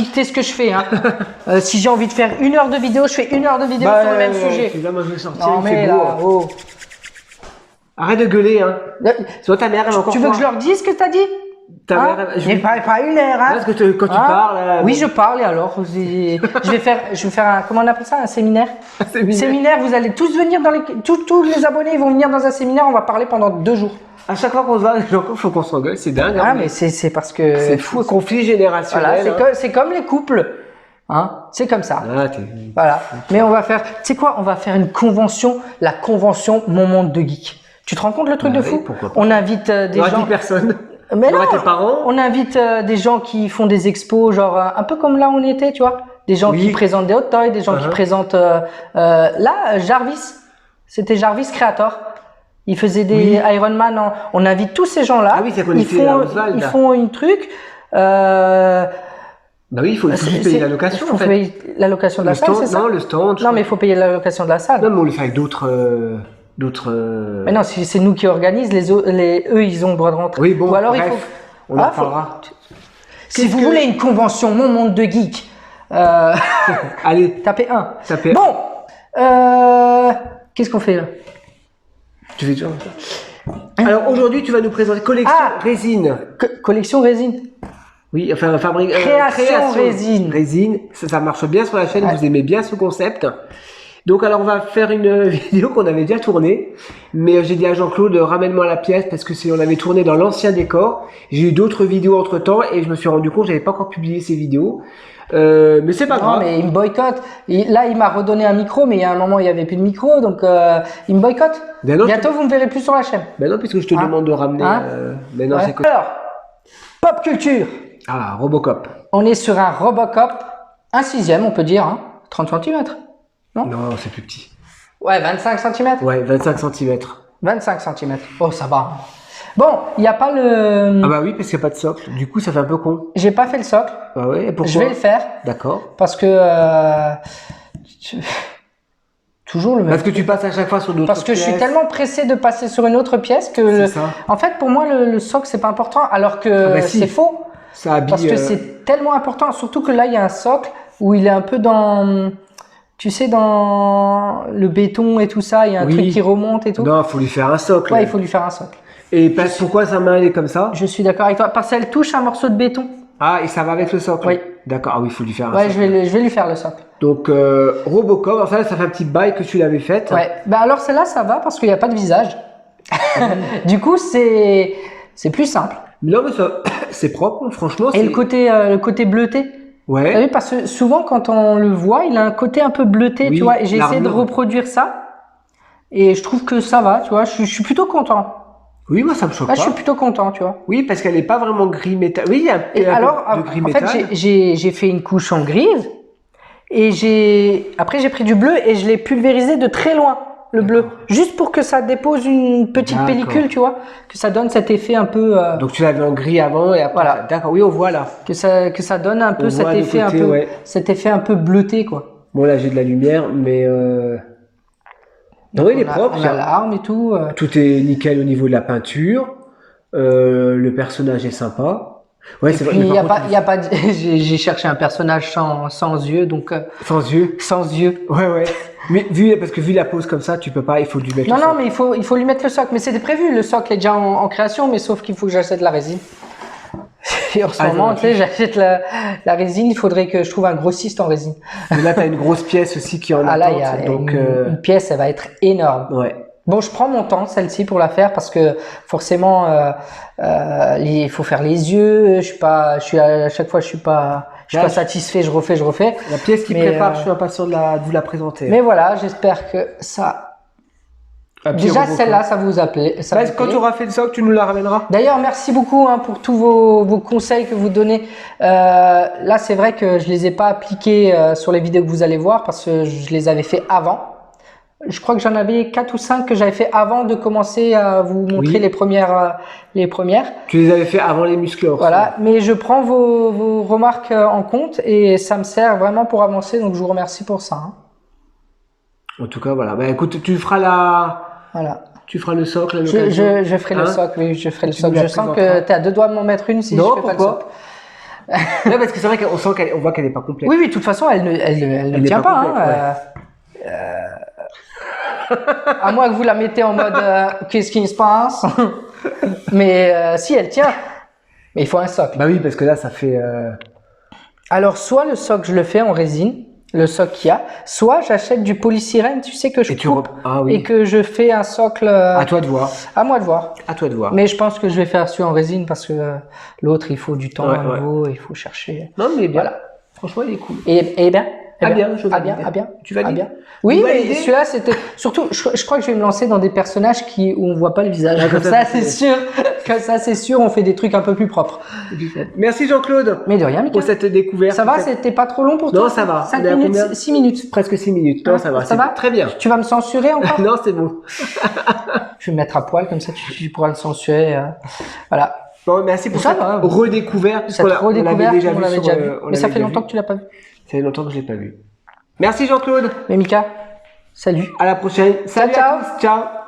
dicter ce que je fais. Hein. Si j'ai envie de faire 1 heure de vidéo, je fais 1 heure de vidéo sur le même sujet. Là, moi, je vais sortir, Non, mais beau, là, oh. Arrête de gueuler, hein. Soit ta mère, elle va encore. Tu veux que je leur dise ce que t'as dit? Ta hein mère, j'ai pas 1 heure, hein. Parce que quand tu parles. Oui, je parle et alors je vais faire un, comment on appelle ça, un séminaire. Séminaire, vous allez tous venir dans les, tous les abonnés, ils vont venir dans un séminaire, on va parler pendant 2 jours. À chaque fois qu'on se voit, il faut qu'on s'engueule, c'est dingue. Ah, mais c'est parce que. C'est fou, conflit générationnel. Voilà, c'est comme les couples. Hein, c'est comme ça. Ah, voilà. Mais on va faire, tu sais quoi, on va faire une convention, la convention Mon Monde de Geek. Tu te rends compte le truc de fou? On invite des gens. 10 personnes. Mais non, tes parents. On invite des gens qui font des expos, genre un peu comme là où on était, tu vois. Des gens qui présentent des hot toys, des gens qui présentent. Là, Jarvis, c'était Jarvis Creator. Il faisait des Iron Man. On invite tous ces gens-là. Ah oui, c'est connecté ils font une truc. Bah oui, il faut payer la location. Il faut payer la location de la salle, c'est ça? Non, le stand. Non, mais il faut payer la location de la salle. Non, mais on le fait avec d'autres. Mais non, c'est nous qui organisent. Eux, ils ont le droit de rentrer. Oui, bon. Ou alors bref, il faut. On en parlera. Si vous voulez une convention Mon Monde de Geek, allez, tapez 1. Tapez. Bon, qu'est-ce qu'on fait là? Tu fais déjà. Alors aujourd'hui, tu vas nous présenter collection résine. Collection résine. Oui, enfin fabrique. Création résine. Résine, ça marche bien sur la chaîne. Vous aimez bien ce concept. Donc alors on va faire une vidéo qu'on avait déjà tournée, mais j'ai dit à Jean-Claude ramène-moi la pièce parce que on avait tourné dans l'ancien décor. J'ai eu d'autres vidéos entre temps et je me suis rendu compte que j'avais pas encore publié ces vidéos. Mais c'est pas grave. Non, mais il me boycotte. Là, il m'a redonné un micro, mais il y a un moment, il n'y avait plus de micro, donc il me boycotte. Bientôt, vous me verrez plus sur la chaîne. Ben non, puisque je te demande de ramener. Mais non, c'est alors, pop culture. Ah, Robocop. On est sur un Robocop, un 6e, on peut dire, hein, 30 cm. Non, c'est plus petit. Ouais, 25 cm. Ouais, 25 cm. 25 cm. Oh, ça va. Bon, il n'y a pas le... Ah bah oui, parce qu'il n'y a pas de socle. Du coup, ça fait un peu con. J'ai pas fait le socle. Ah ouais, et pourquoi? Je vais le faire. D'accord. Parce que... Toujours le même. Parce que tu passes à chaque fois sur d'autres pièces. Parce que je suis tellement pressé de passer sur une autre pièce que... En fait, pour moi, le socle, c'est pas important, alors que c'est faux. Ça habille... Parce que c'est tellement important. Surtout que là, il y a un socle où il est un peu dans... Tu sais, dans le béton et tout ça, il y a un truc qui remonte et tout. Non, il faut lui faire un socle. Ouais, il faut lui faire un socle. Et pourquoi sa main elle est comme ça? Je suis d'accord avec toi. Parce qu'elle touche un morceau de béton. Ah, et ça va avec le socle? Oui. D'accord, ah oui, il faut lui faire un socle. Ouais, je vais lui faire le socle. Donc, Robocop, enfin, ça fait un petit bail que tu l'avais faite. Ouais. Bah alors, celle-là, ça va parce qu'il n'y a pas de visage. Du coup, c'est plus simple. Non, mais ça, c'est propre, franchement. Et le côté bleuté. Ouais. T'as vu, parce que souvent, quand on le voit, il a un côté un peu bleuté, tu vois. Et j'ai essayé de reproduire ça. Et je trouve que ça va, tu vois. Je suis plutôt content. Oui, moi, ça me choque pas. Je suis plutôt content, tu vois. Oui, parce qu'elle n'est pas vraiment gris métal. Oui, il y a un peu de gris métal. En fait, j'ai fait une couche en grise. Et après, j'ai pris du bleu et je l'ai pulvérisé de très loin, le bleu. Juste pour que ça dépose une petite pellicule, tu vois. Que ça donne cet effet un peu... Donc, tu l'avais en gris avant et après... Voilà. D'accord, oui, on voit là. Que ça donne un peu cet effet, cet effet un peu bleuté, quoi. Bon, là, j'ai de la lumière, mais... Non, il est propre. On a l'arme et tout. Tout est nickel au niveau de la peinture. Le personnage est sympa. Ouais, c'est vrai. Il y a pas. J'ai cherché un personnage sans yeux, donc. Sans yeux. Sans yeux. Ouais. Mais parce que vu la pose comme ça, tu peux pas. Il faut lui mettre. Non, mais il faut lui mettre le socle. Mais c'était prévu. Le socle est déjà en création, mais sauf qu'il faut que j'achète la résine. Et en ce moment, tu sais, j'achète la résine. Il faudrait que je trouve un grossiste en résine. Mais là, tu as une grosse pièce aussi qui est en attente. Là, il y a une pièce, elle va être énorme. Ouais. Bon, je prends mon temps, celle-ci, pour la faire parce que forcément, il faut faire les yeux. À chaque fois, je suis pas satisfait. Je refais. La pièce qui prépare, je suis impatient de vous la présenter. Mais voilà, j'espère que ça. Déjà, celle-là, ça vous appelait. Quand tu auras fait le socle, tu nous la ramèneras. D'ailleurs, merci beaucoup pour tous vos conseils que vous donnez. Là, c'est vrai que je les ai pas appliqués sur les vidéos que vous allez voir parce que je les avais fait avant. Je crois que j'en avais 4 ou 5 que j'avais fait avant de commencer à vous montrer les premières. Tu les avais fait avant les muscleurs. Voilà, mais je prends vos remarques en compte et ça me sert vraiment pour avancer, donc je vous remercie pour ça. En tout cas, voilà. Bah écoute, tu feras tu feras le socle à l'occasion. Je ferai le socle, oui, je ferai le socle. Je sens que tu es à 2 doigts de m'en mettre une si je fais pas le socle. Non, parce que c'est vrai qu'on sent on voit qu'elle n'est pas complète. Oui, oui, de toute façon, elle ne n'est tient pas pas. complète, À moins que vous la mettez en mode qu'est-ce qui se passe. Mais si, elle tient. Mais il faut un socle. Bah oui, parce que là, ça fait. Alors, soit le socle, je le fais en résine, le socle qu'il y a, soit j'achète du polystyrène, tu sais, que je coupe Ah oui. et que je fais un socle. À toi de voir. À moi de voir. À toi de voir. Mais je pense que je vais faire celui en résine parce que l'autre, il faut du temps Ouais, à nouveau, il faut chercher. Non, mais bien. Voilà. Franchement, il est cool. Et bien. Ah bien, je ah bien, valide. ah bien. Tu valides? Ah bien. Oui, Vous mais validez? celui-là, c'était surtout. Je crois que je vais me lancer dans des personnages où on voit pas le visage. Ah, Comme ça, c'est sûr. Comme ça, c'est sûr, on fait des trucs un peu plus propres. Merci Jean-Claude Mais de rien, Mika. pour cette découverte. Ça va, c'était pas trop long pour toi? Non, ça va. 5 On est à minutes, combien 6 minutes. Presque 6 minutes. Non, ça va. Ça va? Très bien. Tu vas me censurer encore? Non, c'est bon. Je vais me mettre à poil, comme ça tu pourras le censurer. Voilà. Bon, merci pour Ça cette va. redécouverte. Cette redécouverte, on l'avait déjà vu. on Mais ça l'avait fait déjà longtemps vu. que tu l'as pas vu. Ça fait longtemps que je l'ai pas vu. Merci Jean-Claude. Mais Mika, salut. À la prochaine. Salut ciao. à tous. Ciao.